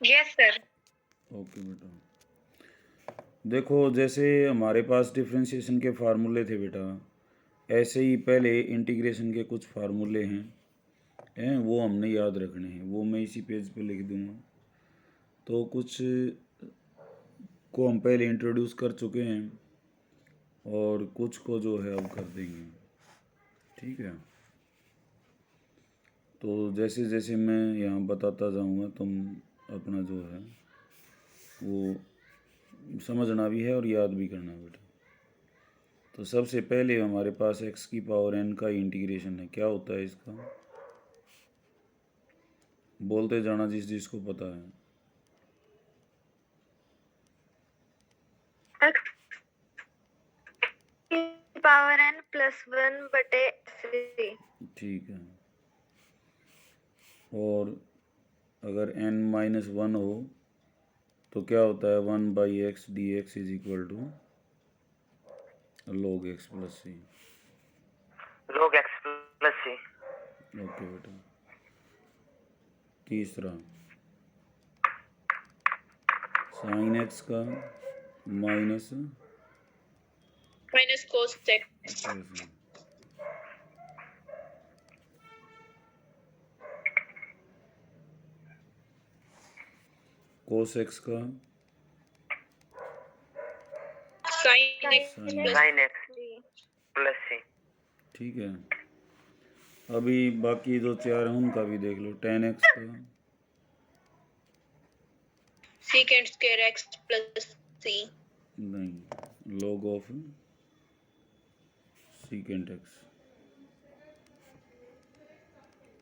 Yes sir. Okay बेटा, देखो जैसे हमारे पास डिफरेंशिएशन के फार्मूले थे बेटा, ऐसे ही पहले इंटीग्रेशन के कुछ फार्मूले हैं वो हमने याद रखने हैं, वो मैं इसी पेज पे लिख दूंगा। तो कुछ को हम पहले इंट्रोड्यूस कर चुके हैं और कुछ को जो है अब कर देंगे, ठीक है। तो जैसे जैसे मैं यहाँ बताता जाऊँगा तुम अपना जो है वो समझना भी है और याद भी करना बेटा। तो सबसे पहले हमारे पास x की पावर n का इंटीग्रेशन है, क्या होता है इसका, बोलते जाना जिस जिसको पता है। एक्स की पावर n प्लस 1/3। ठीक है, और अगर n-1 हो तो क्या होता है, 1/x dx is equal to log x plus c. log x plus c. Okay बेटा, तीसरा साइन एक्स का minus cos x. Cos x का साइन एक्स प्लस सी। ठीक है। अभी बाकी जो चार हैं उनका भी देख लो, टेन एक्स का secant square x plus C. नहीं, log of secant x.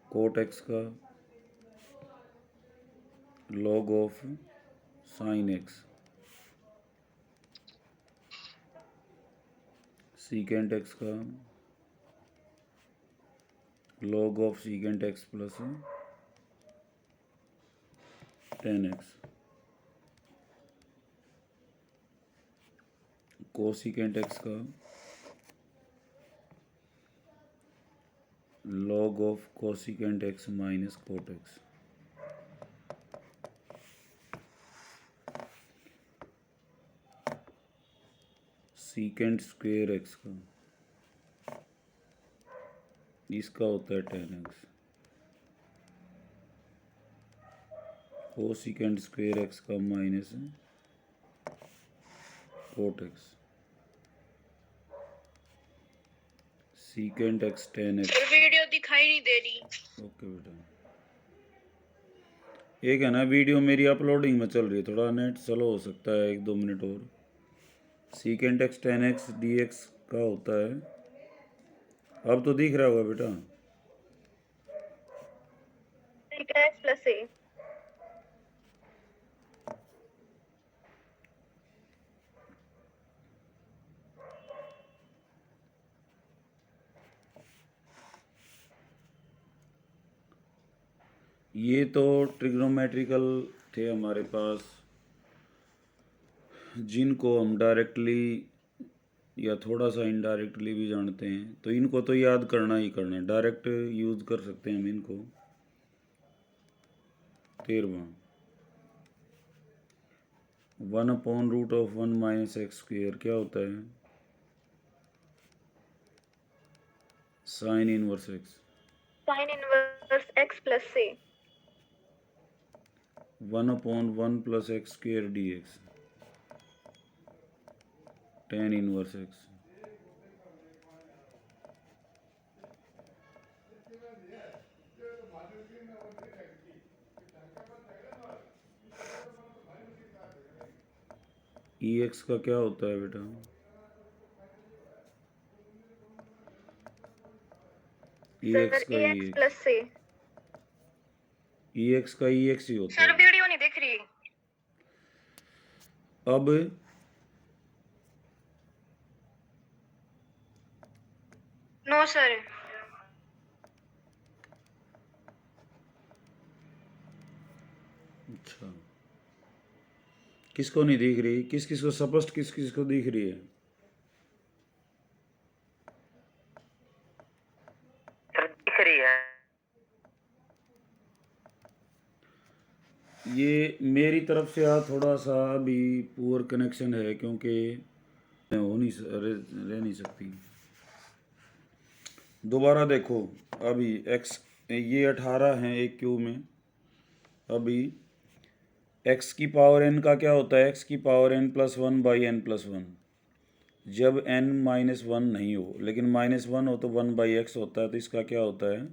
Cot x का log of sine x. Secant x का log of secant x plus tan x. Cosecant x का log of cosecant x minus cot x. Secant square x का, इसका होता है tan x. Cosecant square x का minus cot x. Secant x tan x. Video दिखाई नहीं दे रही। Okay बेटा, एक है ना वीडियो मेरी अपलोडिंग में चल रही है, थोड़ा नेट स्लो हो सकता है, 1-2 मिनट और। Secant x tan x d x का होता है, अब तो दिख रहा होगा बेटा। सीकेंट एक्स प्लस सी। ये तो ट्रिग्नोमेट्रिकल थे हमारे पास, जिनको हम डायरेक्टली या थोड़ा सा इनडायरेक्टली भी जानते हैं, तो इनको तो याद करना ही करना है, डायरेक्ट यूज कर सकते हैं हम इनको। 13वां 1/√1 माइनस एक्स स्क्वेयर क्या होता है, sine inverse x. Sine inverse x plus C. 1/1 plus x square d x, tan inverse x. E x का क्या होता है बेटा, ई एक्स का e x plus C. E x का ई एक्स ही होता सर है। वीडियो नहीं दिख रही। अब नो सर। अच्छा, किसको नहीं दिख रही, किस किस को स्पष्ट, किस किस को दिख रही है। सर दिख रही है। ये मेरी तरफ से आज थोड़ा सा अभी पुअर कनेक्शन है, क्योंकि हो नहीं रह नहीं सकती। दोबारा देखो, अभी x ये 18 है एक क्यू में। अभी x की पावर n का क्या होता है, x की power n plus one by n plus one. जब n -1 नहीं हो, लेकिन -1 हो तो 1/x होता है, तो इसका क्या होता है,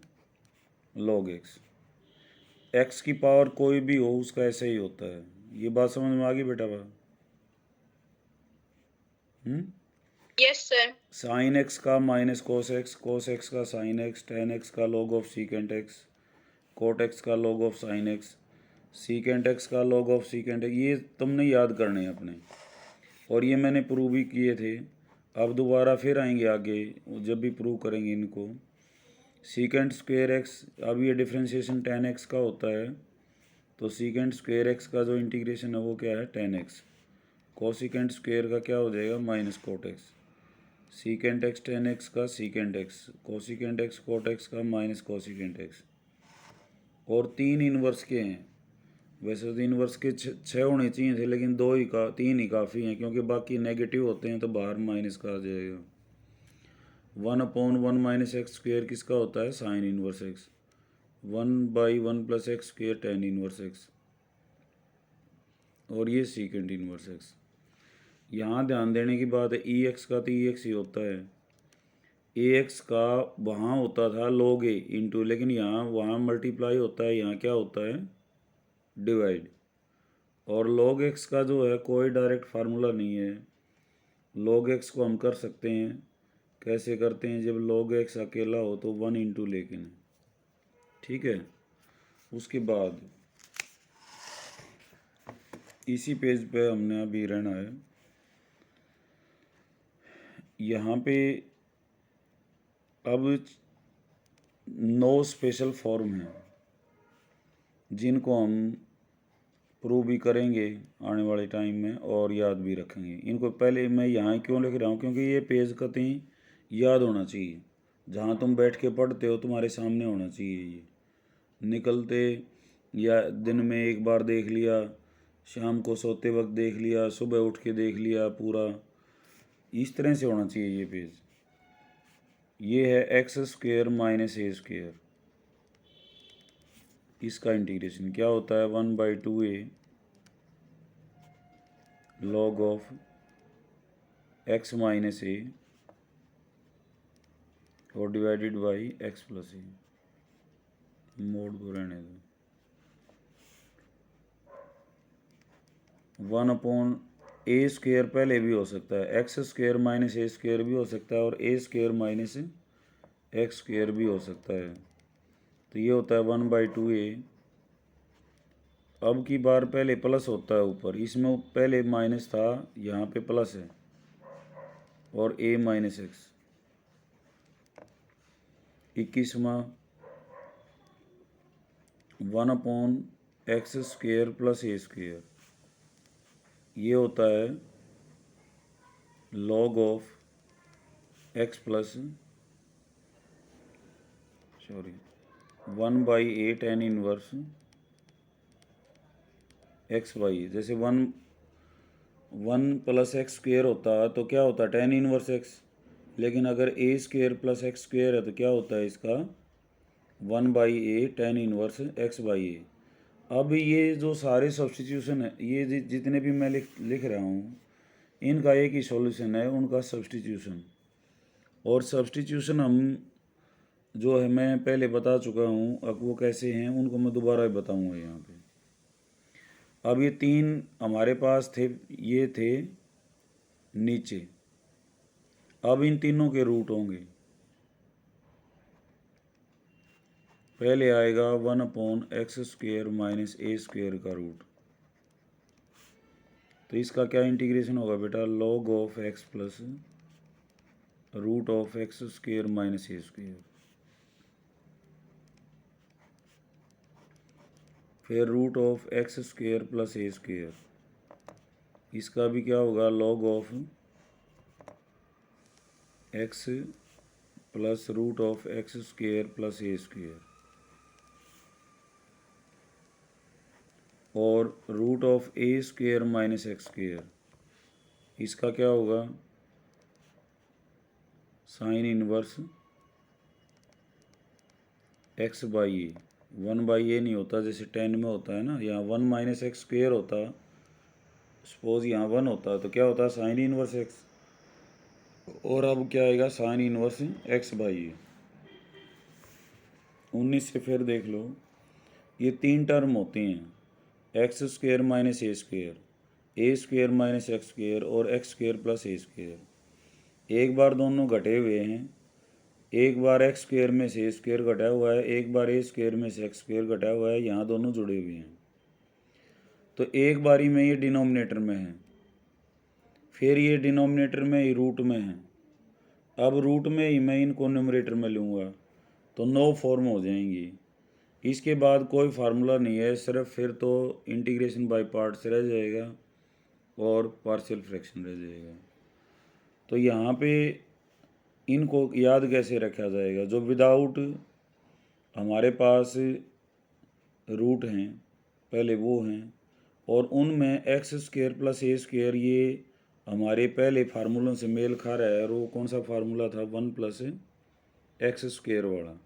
log x। x की पावर कोई भी हो उसका ऐसे ही होता है। ये बात समझ में आ गई बेटा? Yes sir. साइन एक्स का minus cos x, cos x का साइन एक्स, टेन एक्स का log of secant x, cot x का log of sine x, secant x का log ऑफ सीकेंट एक्स। ये तुमने याद करने हैं अपने, और ये मैंने प्रूव भी किए थे। अब दोबारा फिर आएंगे आगे जब भी प्रूव करेंगे इनको। सीकेंट स्क्वेयर एक्स, अब ये डिफ्रेंशिएशन टेन एक्स का होता है, तो सीकेंट स्क्वेयर एक्स का जो इंटीग्रेशन है वो क्या है, टेन एक्स। कोसिकेंट स्क्वेयर का क्या हो जाएगा, minus cot x. Secant x tan x का secant x, cosecant x cot x का माइनस कोसिकेंट एक्स। और 3 इन्वर्स के हैं। वैसे तो इन्वर्स के 6 होने चाहिए थे, लेकिन 3 ही काफ़ी हैं, क्योंकि बाकी नेगेटिव होते हैं तो बाहर माइनस का आ जाएगा। 1/1 माइनस एक्स स्क्वेयर किसका होता है, sign inverse x. 1/1 plus x square tan inverse x, और ये सीकेंट इन्वर्स एक्स। यहाँ ध्यान देने की बात है, ई एक्स का तो ई एक्स ही होता है। ए एक्स का वहाँ होता था log ए इंटू, लेकिन यहाँ वहाँ मल्टीप्लाई होता है, यहाँ क्या होता है, डिवाइड। और log x का जो है कोई डायरेक्ट फार्मूला नहीं है। log x को हम कर सकते हैं, कैसे करते हैं, जब log x अकेला हो तो 1 इंटू लेकिन, ठीक है। उसके बाद इसी पेज पे हमने अभी रहना है। यहाँ पे अब 9 स्पेशल फॉर्म हैं जिनको हम प्रूव भी करेंगे आने वाले टाइम में और याद भी रखेंगे। इनको पहले मैं यहाँ क्यों लिख रहा हूँ, क्योंकि ये पेज कतई याद होना चाहिए। जहाँ तुम बैठ के पढ़ते हो तुम्हारे सामने होना चाहिए। ये निकलते या दिन में एक बार देख लिया, शाम को सोते वक्त देख लिया, सुबह उठ के देख लिया, पूरा इस तरह से होना चाहिए ये पेज। ये है x square minus a square, इसका इंटीग्रेशन क्या होता है, 1/2a log of x minus a और divided by x plus a. Mode को रहने दो। 1/a स्क्वेयर पहले भी हो सकता है, x square minus a square भी हो सकता है, और ए स्क्वेयर माइनस एक्स स्क्वेयर भी हो सकता है। तो ये होता है 1/2a। अब की बार पहले प्लस होता है ऊपर, इसमें पहले माइनस था, यहाँ पे प्लस है, और a माइनस एक्स। 21वां 1/x square plus a square, ये होता है log of x plus 1/a tan inverse x by. जैसे 1 प्लस एक्स स्क्वेयर होता है तो क्या होता है, टेन इनवर्स एक्स। लेकिन अगर a square plus x square है तो क्या होता है इसका, 1/a tan inverse x by a. अब ये जो सारे सब्सटीट्यूशन है, ये जितने भी मैं लिख रहा हूँ, इनका एक ही सॉल्यूशन है, उनका सब्सटीट्यूशन। और सब्सटीट्यूशन हम जो है मैं पहले बता चुका हूँ, अब वो कैसे हैं उनको मैं दोबारा बताऊँगा यहाँ पे। अब ये 3 हमारे पास थे, ये थे नीचे। अब इन तीनों के रूट होंगे। पहले आएगा 1/x square minus a square का रूट, तो इसका क्या इंटीग्रेशन होगा बेटा, log of x plus root of x square minus a square. फिर root of x square plus a square, इसका भी क्या होगा, log of x plus root of x square plus a square. और root of a square minus x square, इसका क्या होगा, sine inverse x by a. 1/a नहीं होता जैसे 10 में होता है ना, यहाँ 1 माइनस एक्स स्क्वेयर होता, सपोज यहाँ 1 होता तो क्या होता, साइन इनवर्स एक्स, और अब क्या आएगा, साइन इनवर्स एक्स बाई ए। 19 से फिर देख लो, ये 3 टर्म होती हैं, x square minus a square, A square minus x square और x square plus a square. एक बार दोनों घटे हुए हैं, एक बार एक्स स्क्वेयर में से ए स्क्वेयर घटा हुआ है, एक बार ए स्क्वेयर में से एक्स स्क्वेयर घटा हुआ है, यहाँ दोनों जुड़े हुए हैं। तो एक बारी में ये डिनोमिनेटर में है, फिर ये डिनोमिनेटर में ही रूट में है, अब रूट में ही मैं इनको न्यूमरेटर में लूँगा तो 9 फॉर्म हो जाएंगी। इसके बाद कोई फार्मूला नहीं है, सिर्फ फिर तो इंटीग्रेशन बाय पार्ट्स रह जाएगा और पार्शियल फ्रैक्शन रह जाएगा। तो यहाँ पे इनको याद कैसे रखा जाएगा, जो विदाउट हमारे पास रूट हैं पहले वो हैं, और उनमें x square plus a square ये हमारे पहले फार्मूलों से मेल खा रहा है, और वो कौन सा फार्मूला था, 1 प्लस एक्स स्क्वेयर वाला।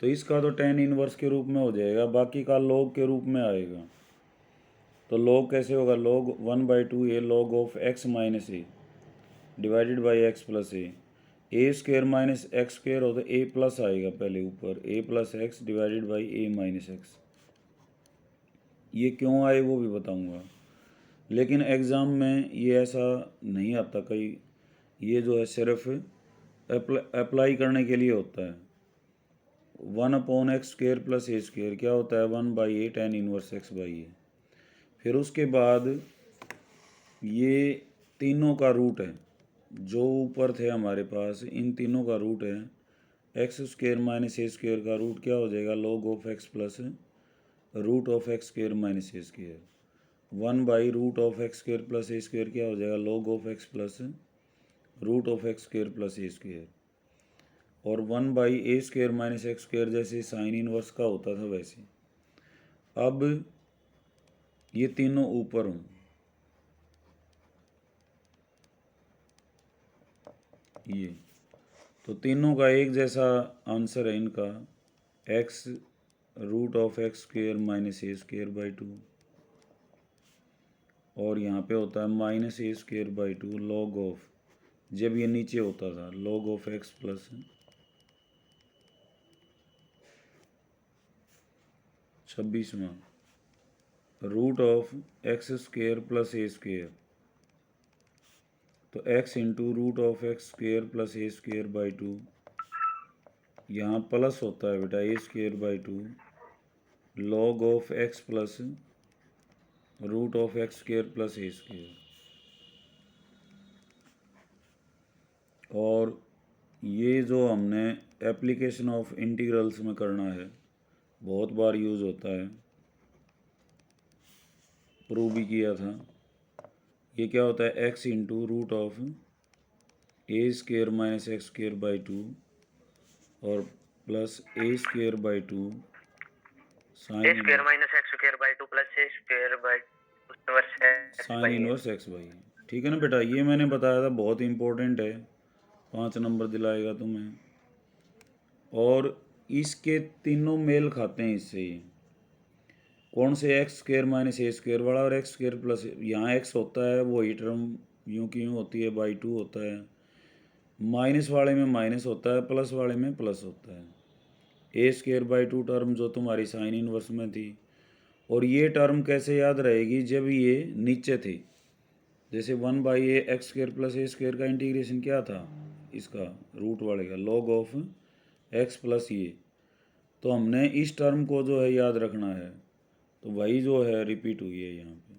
तो इसका तो tan इनवर्स के रूप में हो जाएगा, बाकी का लॉग के रूप में आएगा। तो लॉग कैसे होगा, log 1/2a log of x minus a divided by x plus a square minus x square हो तो ए प्लस आएगा पहले ऊपर, a plus x divided by a minus x. ये क्यों आए वो भी बताऊंगा, लेकिन एग्ज़ाम में ये ऐसा नहीं आता कई, ये जो है सिर्फ अप्लाई करने के लिए होता है। 1/x square plus a square क्या होता है, 1/a tan inverse x by a. फिर उसके बाद ये तीनों का रूट है, जो ऊपर थे हमारे पास, इन तीनों का रूट है, x square minus a square का रूट क्या हो जाएगा, log of x plus root of x square minus a square. 1/रूट of x square plus a square क्या हो जाएगा, log of x plus root of x square plus a square. और 1/a square minus x square जैसे sine inverse का होता था वैसे। अब ये तीनों ऊपर हों, ये तो तीनों का एक जैसा आंसर है इनका, x root of x square minus a square by 2, और यहाँ पे होता है minus a square by 2 log of, जब ये नीचे होता था, लॉग ऑफ एक्स प्लस 26वां root of x square plus a square. तो x into root of x square plus a square by 2, यहाँ प्लस होता है बेटा a square by 2 log of x plus root of x square plus a square. और ये जो हमने application of integrals में करना है, बहुत बार यूज़ होता है, प्रूव भी किया था। ये क्या होता है, x into root of a square minus x square by 2 और plus a square by 2 a square minus x square by 2 plus a square by sine inverse x by. ठीक है ना बेटा, ये मैंने बताया था, बहुत इंपॉर्टेंट है, 5 नंबर दिलाएगा तुम्हें। और इसके तीनों मेल खाते हैं इससे, ही कौन से, x square minus a square वाला और एक्स स्क्वेयर प्लस, यहाँ एक्स होता है वही टर्म यूँ की यूँ होती है, बाई 2 होता है, माइनस वाले में माइनस होता है, प्लस वाले में प्लस होता है। ए स्क्वेयर बाई 2 टर्म जो तुम्हारी साइन इनवर्स में थी, और ये टर्म कैसे याद रहेगी, जब ये नीचे थी, जैसे 1/a x square plus a square का इंटीग्रेशन क्या था, इसका रूट वाले का लॉग ऑफ एक्स प्लस ये, तो हमने इस टर्म को जो है याद रखना है, तो वही जो है रिपीट हुई है यहाँ पे।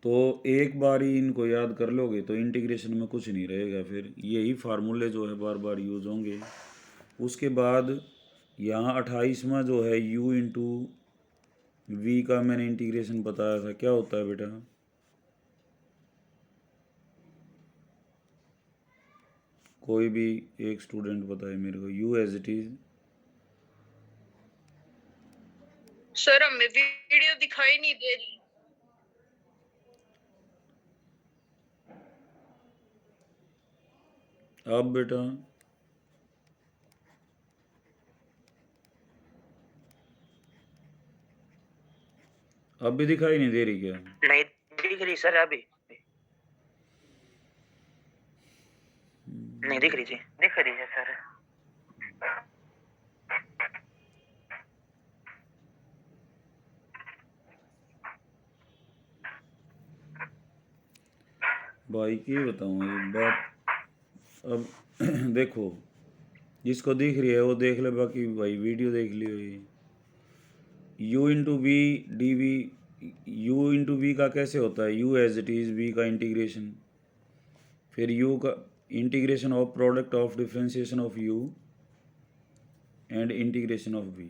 तो एक बार ही इनको याद कर लोगे तो इंटीग्रेशन में कुछ नहीं रहेगा, फिर यही फार्मूले जो है बार बार यूज होंगे। उसके बाद यहाँ 28वां जो है u इंटू वी का मैंने इंटीग्रेशन बताया था, क्या होता है बेटा, कोई भी एक स्टूडेंट बताए मेरे को, u as it is sir हमें वीडियो दिखाई नहीं दे रही। अब बेटा अब भी दिखाई नहीं दे रही क्या? नहीं दिख रही सर, अभी नहीं दिख रही जी। दिख रही है सर। भाई की बताऊँ एक बात। अब देखो, जिसको दिख रही है वो देख ले, बाकी भाई वीडियो देख लियो। ये u into v d v, u into v का कैसे होता है? u as it is, v का इंटीग्रेशन, फिर u का integration of product of differentiation of u and integration of v।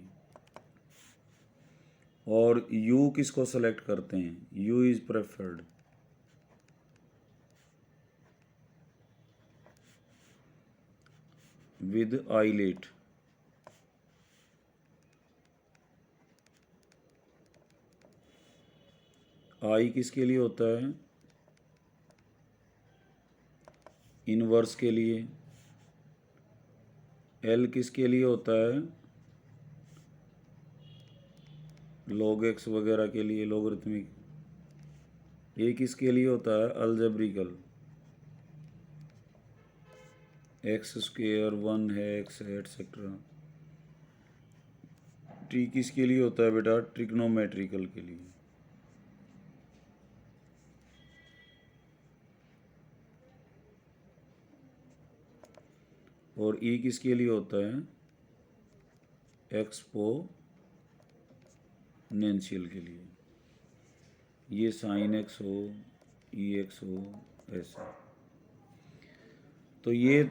और u किसको सेलेक्ट करते हैं? u is preferred. With ILATE. I किसके लिए होता है? इनवर्स के लिए। एल किसके लिए होता है? लॉग एक्स वगैरह के लिए, लॉगरिथमिक। ए किसके लिए होता है? अलजेब्रिकल। एक्स स्क्वेयर 1 है, एक्स है, एटसेट्रा। टी किसके लिए होता है बेटा? ट्रिग्नोमेट्रिकल के लिए। और ई किसके लिए होता है? एक्सपोनेंशियल के लिए। ये साइन एक्स हो, ई एक्स हो, ऐसा। तो ये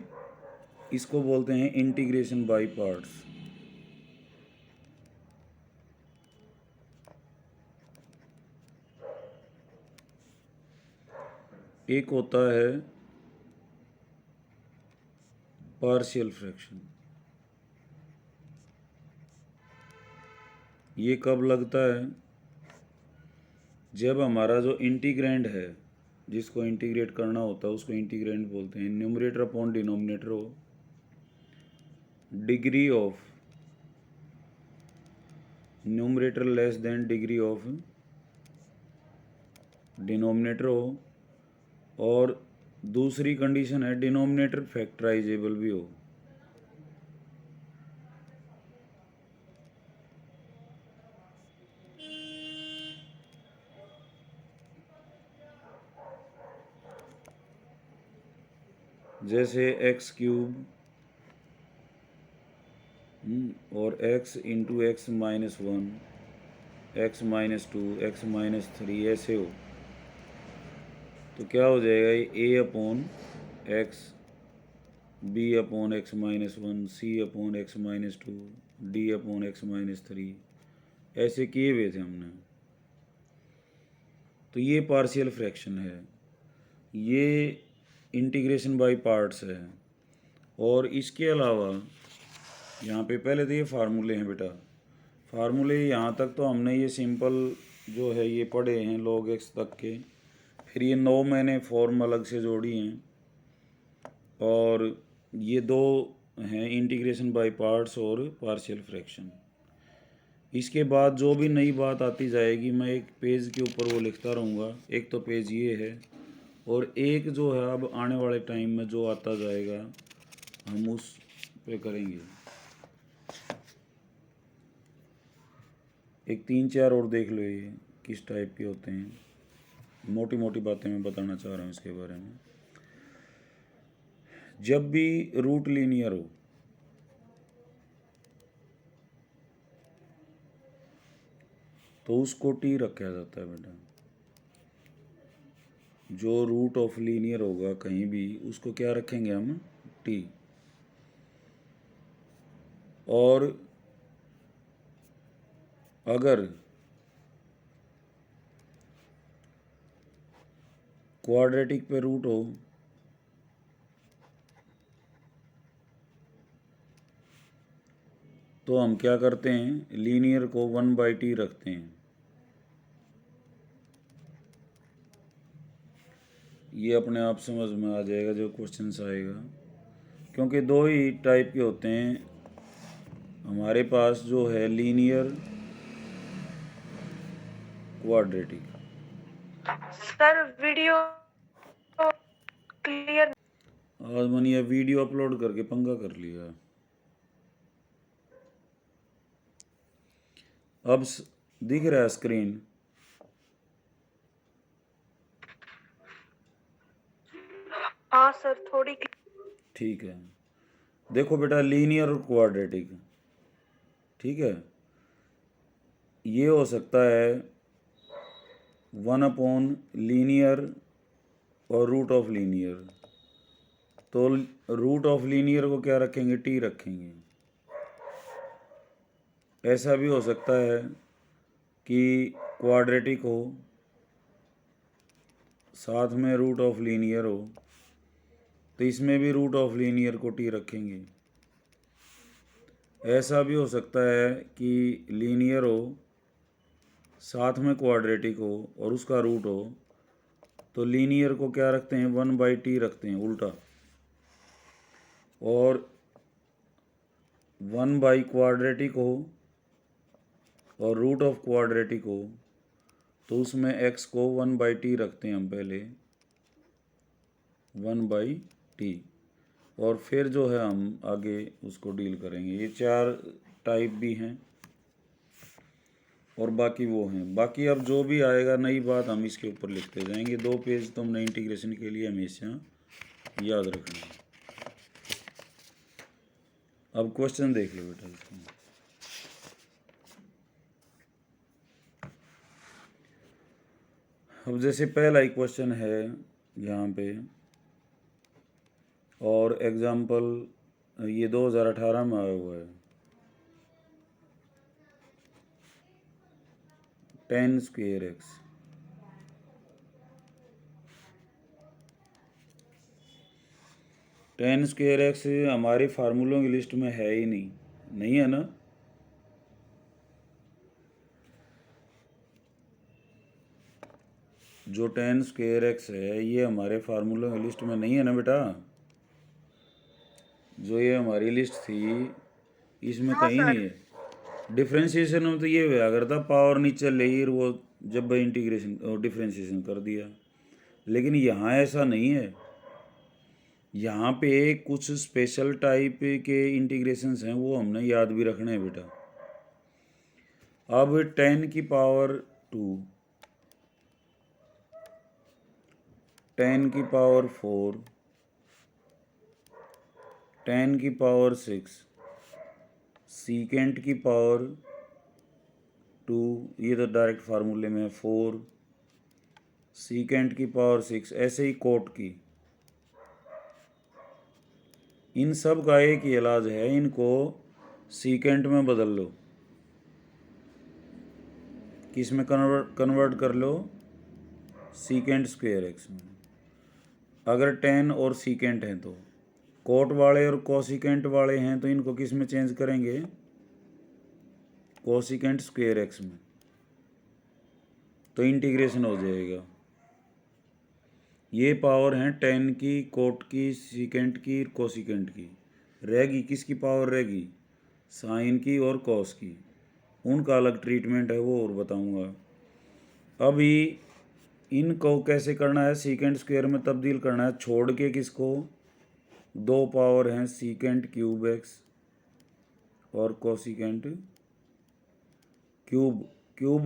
इसको बोलते हैं इंटीग्रेशन बाय पार्ट्स। एक होता है पार्शियल फ्रैक्शन। ये कब लगता है? जब हमारा जो इंटीग्रैंड है, जिसको इंटीग्रेट करना होता है, उसको इंटीग्रैंड बोलते हैं। न्यूमरेटर अपॉन डिनोमिनेटर हो, degree of numerator less than degree of denominator हो, और दूसरी कंडीशन है डिनोमिनेटर फैक्टराइजेबल भी हो। जैसे एक्स क्यूब और x into x minus 1, x minus 2, x minus 3, ऐसे हो, तो क्या हो जाएगा? ये A upon x, B upon x minus 1, C upon x minus 2, D upon x minus 3, ऐसे किए हुए थे हमने। तो ये पार्शियल फ्रैक्शन है, ये इंटीग्रेशन बाय पार्ट्स है। और इसके अलावा यहाँ पे पहले तो ये फार्मूले हैं बेटा। फार्मूले यहाँ तक तो हमने ये सिंपल जो है ये पढ़े हैं, log x तक के। फिर ये 9 मैंने फॉर्म अलग से जोड़ी हैं, और ये 2 हैं इंटीग्रेशन बाय पार्ट्स और पार्शियल फ्रैक्शन। इसके बाद जो भी नई बात आती जाएगी मैं एक पेज के ऊपर वो लिखता रहूँगा। एक तो पेज ये है, और एक जो है अब आने वाले टाइम में जो आता जाएगा हम उस पे करेंगे। एक 3-4 और देख लो ये किस टाइप के होते हैं। मोटी मोटी बातें मैं बताना चाह रहा हूँ इसके बारे में। जब भी रूट लीनियर हो, तो उसको टी रखा जाता है बेटा। जो रूट ऑफ लीनियर होगा कहीं भी, उसको क्या रखेंगे हम? टी। और अगर क्वाड्रेटिक पे रूट हो, तो हम क्या करते हैं, लीनियर को 1/t रखते हैं। ये अपने आप समझ में आ जाएगा जो क्वेश्चन आएगा, क्योंकि दो ही टाइप के होते हैं हमारे पास, जो है linear, quadratic. Sir video clear. आज मैंने यह वीडियो अपलोड करके पंगा कर लिया। अब दिख रहा है स्क्रीन? हाँ सर, थोड़ी ठीक है। देखो बेटा, लीनियर और क्वाड्रेटिक, ठीक है, ये हो सकता है 1/लीनियर और रूट ऑफ लीनियर। तो रूट ऑफ लीनियर को क्या रखेंगे, t रखेंगे। ऐसा भी हो सकता है कि क्वाड्रेटिक हो, साथ में रूट ऑफ लीनियर हो, तो इसमें भी रूट ऑफ लीनियर को t रखेंगे। ऐसा भी हो सकता है कि लीनियर हो, साथ में क्वाड्रेटिक हो और उसका रूट हो, तो लीनियर को क्या रखते हैं, 1/t रखते हैं उल्टा, और 1/क्वाड्रेटिक हो और रूट ऑफ क्वाड्रेटिक हो, तो उसमें x को 1/t रखते हैं हम पहले, 1/t, और फिर जो है हम आगे उसको डील करेंगे। ये 4 टाइप भी हैं और बाकी वो हैं। बाकी अब जो भी आएगा नई बात हम इसके ऊपर लिखते जाएंगे। 2 पेज तो हमने इंटीग्रेशन के लिए हमेशा याद रखना है। अब क्वेश्चन देख लो बेटा इसमें। अब जैसे पहला ही क्वेश्चन है यहाँ पे, और एग्जाम्पल ये 2018 में आया हुआ है। 10^2x, हमारे फार्मूलों की लिस्ट में है ही नहीं है ना? जो 10^2x है ये हमारे फार्मूलों की लिस्ट में नहीं है ना बेटा? जो ये हमारी लिस्ट थी इसमें हाँ कहीं सर। नहीं है। डिफ्रेंशिएशन में तो ये हुआ करता, पावर नीचे ले ही वो जब इंटीग्रेशन और डिफ्रेंशिएशन कर दिया, लेकिन यहाँ ऐसा नहीं है। यहाँ पे कुछ स्पेशल टाइप के इंटीग्रेशंस हैं, वो हमने याद भी रखने हैं बेटा। अब 10^2, 10^4, 10^6, secant^2, ये तो डायरेक्ट फार्मूले में है, 4, secant^6, ऐसे ही कोट की। इन सब का एक ही इलाज है, इनको सीकेंट में बदल लो, किस में कन्वर्ट कर लो, secant^2x में। अगर 10 और सीकेंट हैं तो कोट वाले और कोसिकेंट वाले हैं तो इनको किस में चेंज करेंगे, cosecant^2x में, तो इंटीग्रेशन हो जाएगा। ये पावर हैं 10 की, कोट की, सीकेंट की, कोसिकेंट की। रहेगी किसकी पावर रहेगी, साइन की और कॉस की। उनका अलग ट्रीटमेंट है, वो और बताऊंगा। अभी इनको कैसे करना है, secant^2 में तब्दील करना है, छोड़ के किसको, 2 पावर हैं secant^3x और cosecant^3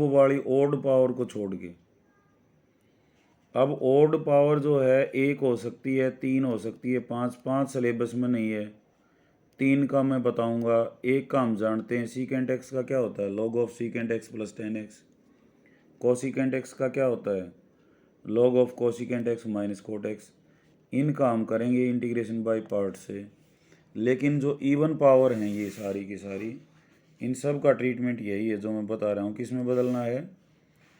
वाली ओड पावर को छोड़ के। अब ओड पावर जो है 1 हो सकती है, 3 हो सकती है, 5 सिलेबस में नहीं है, 3 का मैं बताऊंगा। 1 का हम जानते हैं, secant(x) का क्या होता है, log of secant(x) + 10x। cosecant(x) का क्या होता है, log ऑफ cosecant(x) - cot(x). इनका हम करेंगे इंटीग्रेशन बाय पार्ट से। लेकिन जो इवन पावर हैं ये सारी की सारी, इन सब का ट्रीटमेंट यही है जो मैं बता रहा हूँ। किस में बदलना है,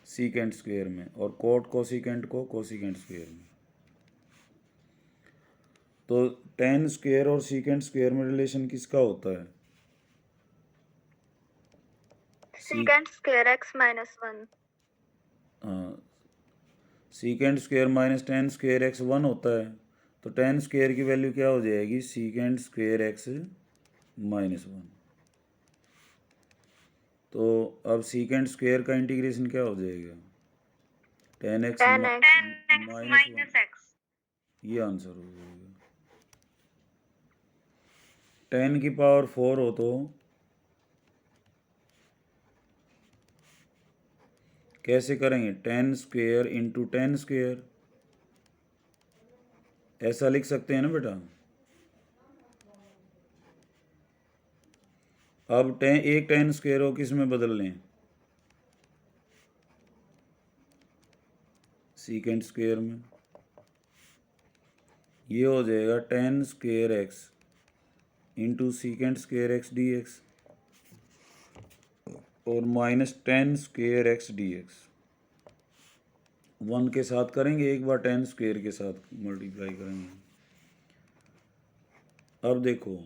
secant^2 में, और कोट कोसिकेंट को cosecant^2 में। तो 10^2 और secant^2 में रिलेशन किसका होता है, secant square x minus 1. हाँ, secant square minus ten square x 1 होता है, तो टेन स्क्वायर की वैल्यू क्या हो जाएगी, सीकेंड स्क्वायर एक्स माइनस 1। तो अब सीकेंड स्क्वायर का इंटीग्रेशन क्या हो जाएगा, टेन एक्स 10 x माइनस 1, ये आंसर हो जाएगा। 10 की पावर 4 हो तो कैसे करेंगे, 10 स्क्वायर इंटू 10 स्क्वायर, ऐसा लिख सकते हैं ना बेटा। अब 10 एक 10 स्क्वायर हो किस में बदल लें, सीकेंड स्क्वायर में। ये हो जाएगा 10 square x into secant square x d x और minus 10 square x d x. 1 के साथ करेंगे, एक बार 10 स्क्वायर के साथ मल्टीप्लाई करेंगे। अब देखो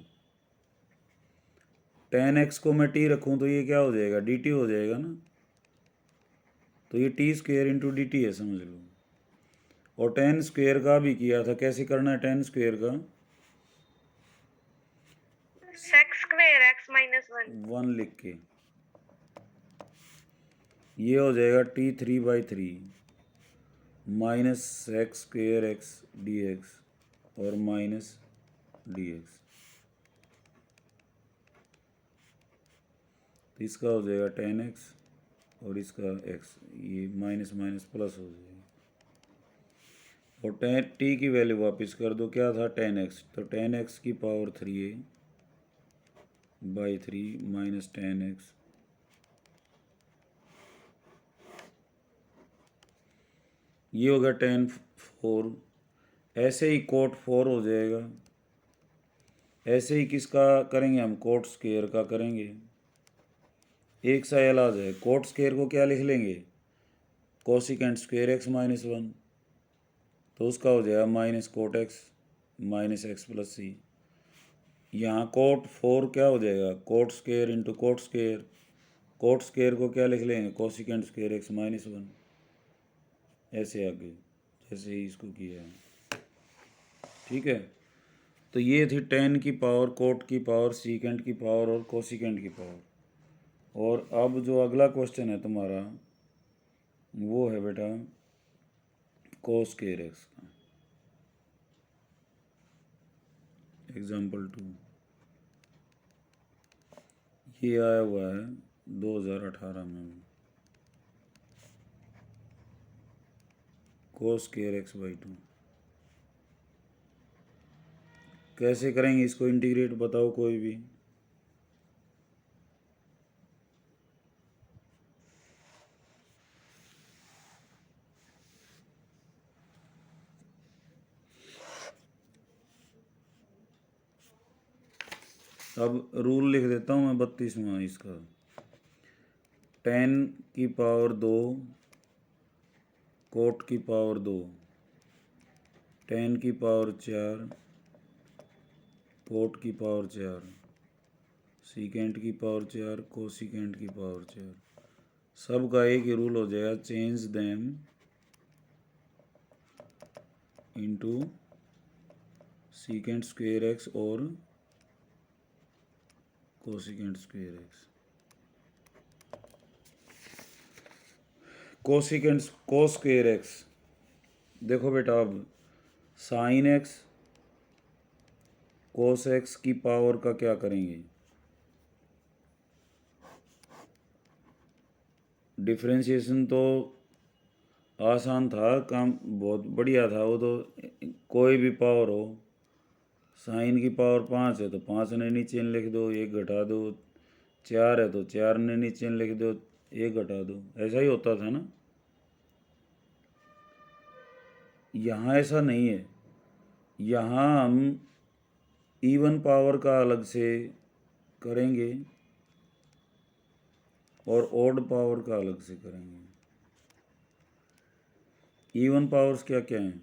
10x को मैं t रखूं तो ये क्या हो जाएगा, dt हो जाएगा ना, तो ये t square into D T है, समझ लो। और 10 स्क्वायर का भी किया था, कैसे करना है 10 स्क्वायर का, sec square x minus 1. 1 लिख के, ये हो जाएगा t3/3 minus sex square x d x और माइनस डी एक्स। तो इसका हो जाएगा 10x और इसका x, ये माइनस माइनस प्लस हो जाएगा। और 10t की वैल्यू वापस कर दो, क्या था 10x, तो 10x की पावर 3a/3 माइनस 10x, ये होगा 10 4। ऐसे ही कोट 4 हो जाएगा। ऐसे ही किसका करेंगे हम, कोट स्क्वायर का करेंगे। एक सा एल आ जाए, कोट स्क्वायर को क्या लिख लेंगे, कोसिकेंट स्क्वायर एक्स माइनस 1, तो उसका हो जाएगा minus cot x minus x plus C. यहाँ कोट 4 क्या हो जाएगा, cot square into cot square, cot square को क्या लिख लेंगे, कोसिकेंट स्क्वायर एक्स माइनस 1। ऐसे आगे जैसे ही इसको किया है, ठीक है। तो ये थी 10 की पावर, कोट की पावर, सीकेंट की पावर और कोसिकेंट की पावर। और अब जो अगला क्वेश्चन है तुम्हारा वो है बेटा कोस स्क्वायर एक्स का, एग्जाम्पल 2। ये आया हुआ है 2018 में, कोस स्क्वायर x/2। कैसे करेंगे इसको इंटीग्रेट, बताओ कोई भी। अब रूल लिख देता हूँ मैं 32वां इसका, 10 की पावर 2 कोट की पावर 2, 10 की पावर 4 कोट की पावर 4, सीकेंट की पावर 4 कोसिकेंट की पावर 4। सब का एक ही रूल हो जाएगा, change them into secant square x और cosecant square x. Cosecant cos square x, देखो बेटा अब साइन एक्स कोस एक्स की पावर का क्या करेंगे, डिफरेंशिएशन तो आसान था, काम बहुत बढ़िया था वो तो, कोई भी पावर हो, साइन की पावर 5 है तो 5 ने नीचे लिख दो, 1 घटा दो, 4 है तो 4 ने नीचे लिख दो, 1 घटा दो, ऐसा ही होता था ना। यहाँ ऐसा नहीं है, यहाँ हम इवन पावर का अलग से करेंगे और ऑड पावर का अलग से करेंगे। इवन पावर्स क्या क्या हैं,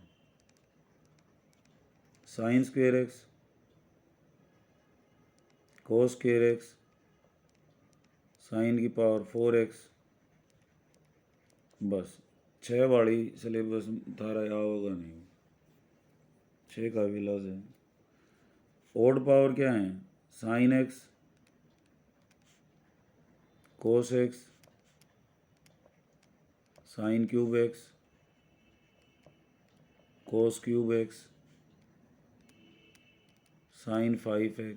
sine square x, cos square x, sine की पावर 4x। बस 6 वाली सिलेबस थारा या होगा नहीं, 6 का भी लॉज है। ओड पावर क्या है? Sine x, cos x, sine cube x, cos cube x, sine 5x,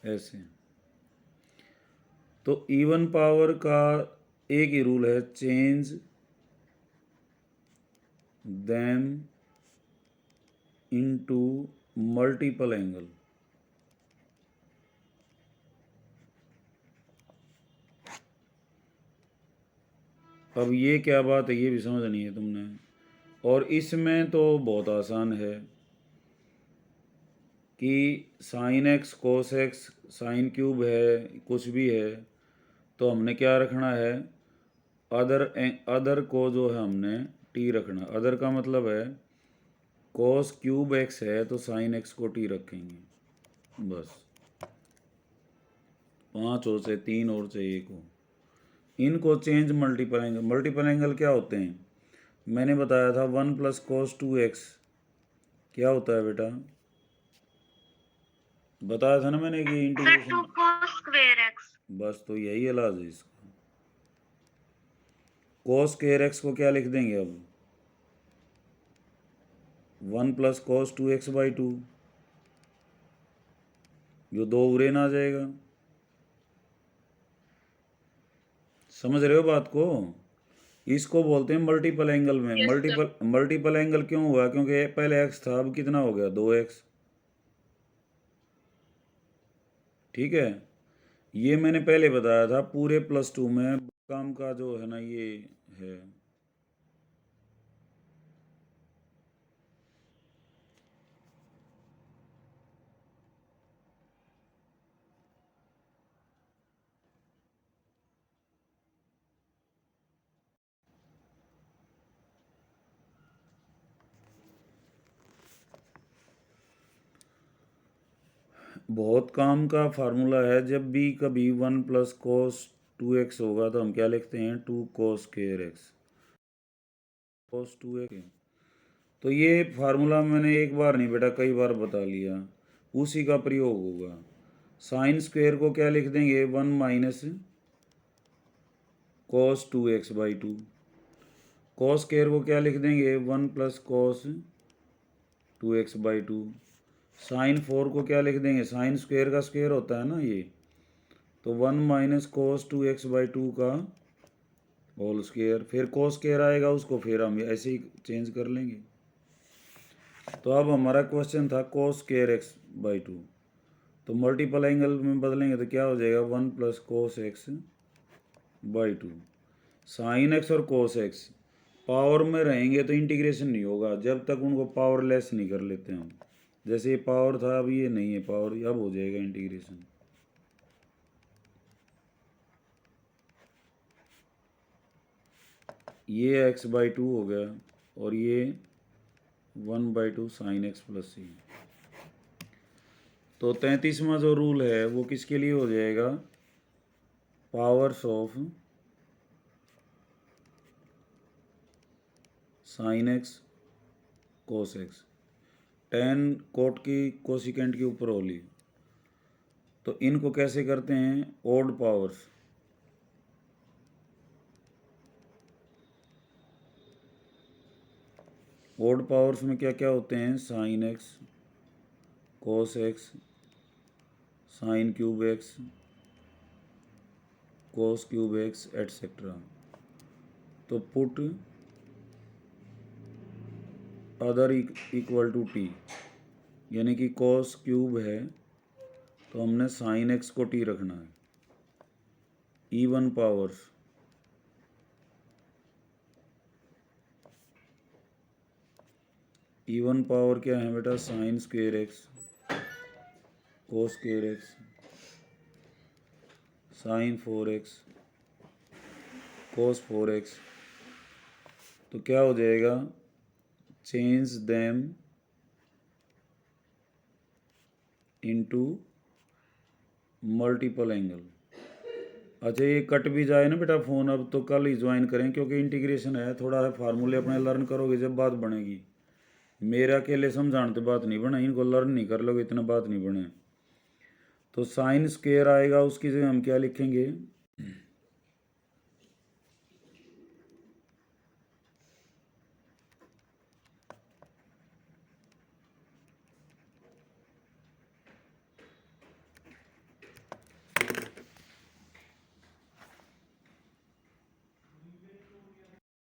ऐसे। तो इवन पावर का एक ही रूल है, change them into multiple angle. अब ये क्या बात है, ये भी समझनी है तुमने। और इसमें तो बहुत आसान है कि sign x cos x sine cube है कुछ भी है, तो हमने क्या रखना है, अदर को जो है हमने टी रखना। अदर का मतलब है कोस क्यूब एक्स है तो साइन एक्स को टी रखेंगे। बस 5 और से 3 और से 1 हो, इनको change multiple angle. Multiple angle क्या होते हैं? मैंने बताया था 1 प्लस कोस 2x क्या होता है बेटा? बताया था ना मैंने कि इंटीग्रेशन। 2 cos square x। बस तो यही इलाज है इसका। कोस स्क्वायर एक्स को क्या लिख देंगे अब? 1 प्लस कोस 2x/2, जो 2 उरे ना जाएगा। समझ रहे हो बात को? इसको बोलते हैं मल्टीपल एंगल में। मल्टीपल एंगल क्यों हुआ? क्योंकि पहले x था, अब कितना हो गया? 2x। ठीक है, ये मैंने पहले बताया था पूरे +2 में काम का जो है ना ये है। बहुत काम का फार्मूला है। जब भी कभी 1 प्लस कोस 2x होगा तो हम क्या लिखते हैं? 2 कोस स्क्वायर एक्स, कोस 2x। तो ये फार्मूला मैंने एक बार नहीं बेटा कई बार बता लिया, उसी का प्रयोग होगा। साइन स्क्वायर को क्या लिख देंगे? 1 minus cos 2x/2। Cos square को क्या लिख देंगे? 1 प्लस कोस 2x/2। साइन 4 को क्या लिख देंगे? साइन स्क्वायर का स्क्वायर होता है ना ये, तो 1 माइनस कोस 2x/2 का होल स्क्वायर। फिर कोस स्क्वायर आएगा, उसको फिर हम ऐसे ही चेंज कर लेंगे। तो अब हमारा क्वेश्चन था कोस स्क्वायर x/2, तो मल्टीपल एंगल में बदलेंगे तो क्या हो जाएगा? 1 plus cos x/2। Sine x और कोस एक्स पावर में रहेंगे तो इंटीग्रेशन नहीं होगा जब तक उनको पावरलेस नहीं कर लेते हम। जैसे ये पावर था, अब ये नहीं है पावर, अब हो जाएगा इंटीग्रेशन। ये x/2 हो गया और ये 1/2 साइन एक्स प्लस सी। तो 33वां जो रूल है वो किसके लिए हो जाएगा? Powers of sine x cos x. Ten coat की कोसिकेंट के ऊपर होली। तो इनको कैसे करते हैं? Odd powers. ओड पावर्स में क्या क्या होते हैं? Sine x, cos x, sine cube x, cos cube x etcetera. तो put other equal to T, यानी कि कोस क्यूब है तो हमने साइन एक्स को टी रखना है। इवन पावर्स, इवन पावर क्या है बेटा? Sine square x, cos square x, sine 4x, cos 4x। तो क्या हो जाएगा? Change them into multiple angle. अच्छा ये कट भी जाए ना बेटा फ़ोन, अब तो कल ही ज्वाइन करें क्योंकि इंटीग्रेशन है, थोड़ा फार्मूले अपने लर्न करोगे जब बात बनेगी। मेरे अकेले समझाने तो बात नहीं बने, इनको लर्न नहीं कर लोगे इतना बात नहीं बने। तो साइन स्क्वायर आएगा, उसकी जगह हम क्या लिखेंगे,